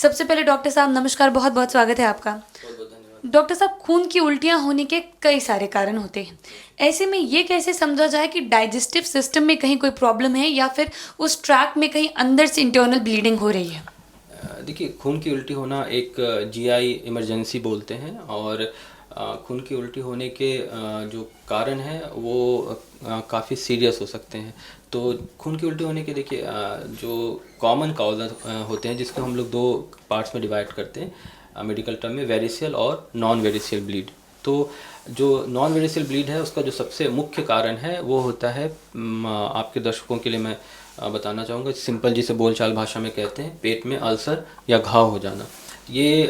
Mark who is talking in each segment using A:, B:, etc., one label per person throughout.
A: सबसे पहले डॉक्टर साहब नमस्कार, बहुत बहुत स्वागत है आपका।
B: बहुत बहुत धन्यवाद।
A: डॉक्टर साहब, खून की उल्टियां होने के कई सारे कारण होते हैं। ऐसे में ये कैसे समझा जाए कि डाइजेस्टिव सिस्टम में कहीं कोई प्रॉब्लम है या फिर उस ट्रैक में कहीं अंदर से इंटरनल ब्लीडिंग हो रही है?
B: देखिए, खून की उल्टी होना एक जीआई इमरजेंसी बोलते हैं। और खून की उल्टी होने के जो कारण हैं वो काफ़ी सीरियस हो सकते हैं। तो खून की उल्टी होने के देखिए जो कॉमन काउज होते हैं, जिसको हम लोग दो पार्ट्स में डिवाइड करते हैं मेडिकल टर्म में, वेरिशियल और नॉन वेरिशियल ब्लीड। तो जो नॉन वेरिशियल ब्लीड है उसका जो सबसे मुख्य कारण है वो होता है, आपके दर्शकों के लिए मैं बताना चाहूँगा, सिंपल जिसे बोलचाल भाषा में कहते हैं, पेट में अल्सर या घाव हो जाना। ये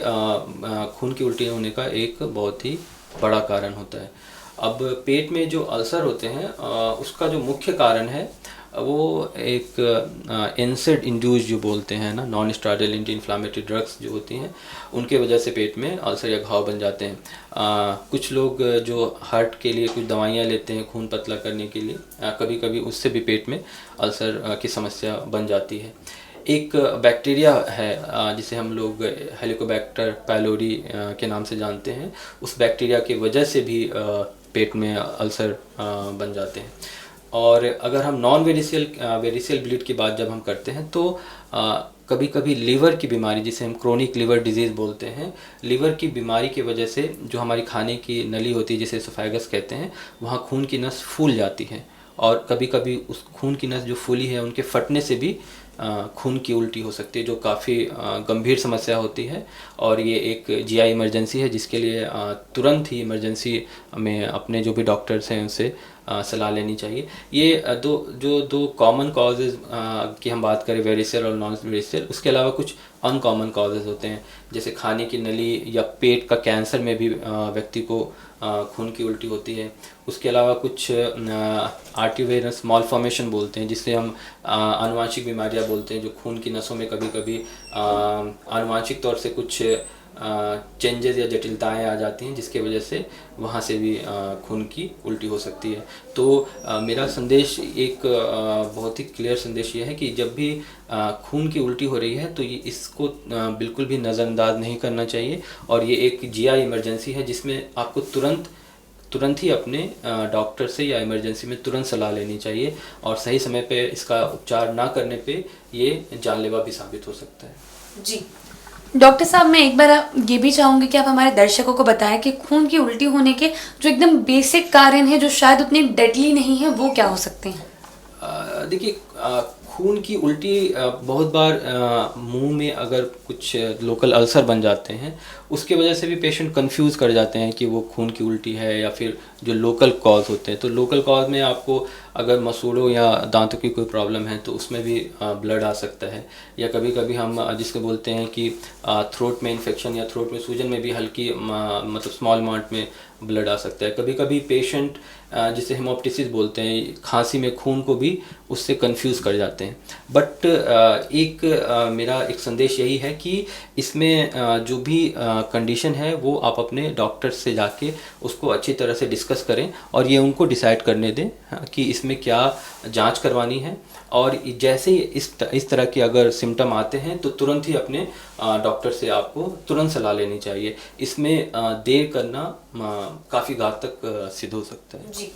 B: खून की उल्टी होने का एक बहुत ही बड़ा कारण होता है। अब पेट में जो अल्सर होते हैं उसका जो मुख्य कारण है वो एक एनसेड इंड्यूस जो बोलते हैं ना, non steroidal anti inflammatory drugs जो होती हैं, उनके वजह से पेट में अल्सर या घाव बन जाते हैं। कुछ लोग जो हार्ट के लिए कुछ दवाइयाँ लेते हैं खून पतला करने के लिए, कभी कभी उससे भी पेट में अल्सर की समस्या बन जाती है। एक बैक्टीरिया है जिसे हम लोग हेलिकोबैक्टर पाइलोरी के नाम से जानते हैं। उस बैक्टीरिया की वजह से भी पेट में अल्सर बन जाते हैं। और अगर हम नॉन वेरिशियल ब्लीड की बात जब हम करते हैं तो कभी कभी लीवर की बीमारी, जिसे हम क्रोनिक लीवर डिजीज़ बोलते हैं, लीवर की बीमारी की वजह से जो हमारी खाने की नली होती है, जिसे एसोफेगस कहते हैं, वहाँ खून की नस फूल जाती है। और कभी कभी उस खून की नस जो फूली है उनके फटने से भी खून की उल्टी हो सकती है, जो काफ़ी गंभीर समस्या होती है। और ये एक जीआई इमरजेंसी है, जिसके लिए तुरंत ही इमरजेंसी में अपने जो भी डॉक्टर्स हैं उनसे सलाह लेनी चाहिए। ये दो कॉमन कॉजेज़ की हम बात करें, वेरिशियल और नॉन वेरिशियल, उसके अलावा कुछ अनकॉमन कॉजेज़ होते हैं, जैसे खाने की नली या पेट का कैंसर में भी व्यक्ति को खून की उल्टी होती है। उसके अलावा कुछ आर्टिवेनस मालफॉर्मेशन बोलते हैं, जिससे हम आनुवांशिक बीमारियां बोलते हैं, जो खून की नसों में कभी कभी आनुवांशिक तौर से कुछ चेंजेस या जटिलताएं आ जाती हैं, जिसके वजह से वहाँ से भी खून की उल्टी हो सकती है। तो मेरा संदेश एक बहुत ही क्लियर संदेश ये है कि जब भी खून की उल्टी हो रही है तो ये इसको बिल्कुल भी नज़रअंदाज नहीं करना चाहिए। और ये एक जीआई इमरजेंसी है, जिसमें आपको तुरंत ही अपने डॉक्टर से या इमरजेंसी में तुरंत सलाह लेनी चाहिए। और सही समय पे इसका उपचार ना करने पे ये जानलेवा भी साबित हो सकता है।
A: जी डॉक्टर साहब, मैं एक बार ये भी चाहूँगी कि आप हमारे दर्शकों को बताएं कि खून की उल्टी होने के जो एकदम बेसिक कारण हैं, जो शायद उतने डेडली नहीं है, वो क्या हो सकते हैं?
B: देखिए, खून की उल्टी बहुत बार मुंह में अगर कुछ लोकल अल्सर बन जाते हैं, उसके वजह से भी पेशेंट कंफ्यूज कर जाते हैं कि वो खून की उल्टी है या फिर जो लोकल कॉज होते हैं। तो लोकल कॉज में आपको अगर मसूड़ों या दांतों की कोई प्रॉब्लम है तो उसमें भी ब्लड आ सकता है। या कभी कभी हम जिसको बोलते हैं कि थ्रोट में इन्फेक्शन या थ्रोट में सूजन में भी हल्की मतलब स्मॉल अमाउंट में ब्लड आ सकता है। कभी कभी पेशेंट जिसे हेमोप्टिसिस बोलते हैं, खांसी में खून को भी उससे कंफ्यूज कर जाते हैं। बट मेरा एक संदेश यही है कि इसमें जो भी कंडीशन है वो आप अपने डॉक्टर से जाके उसको अच्छी तरह से डिस्कस करें और ये उनको डिसाइड करने दें कि इसमें क्या जांच करवानी है। और जैसे ही इस तरह के अगर सिम्टम आते हैं तो तुरंत ही अपने डॉक्टर से आपको तुरंत सलाह लेनी चाहिए। इसमें देर करना काफ़ी घातक सिद्ध हो सकता है।
A: जी।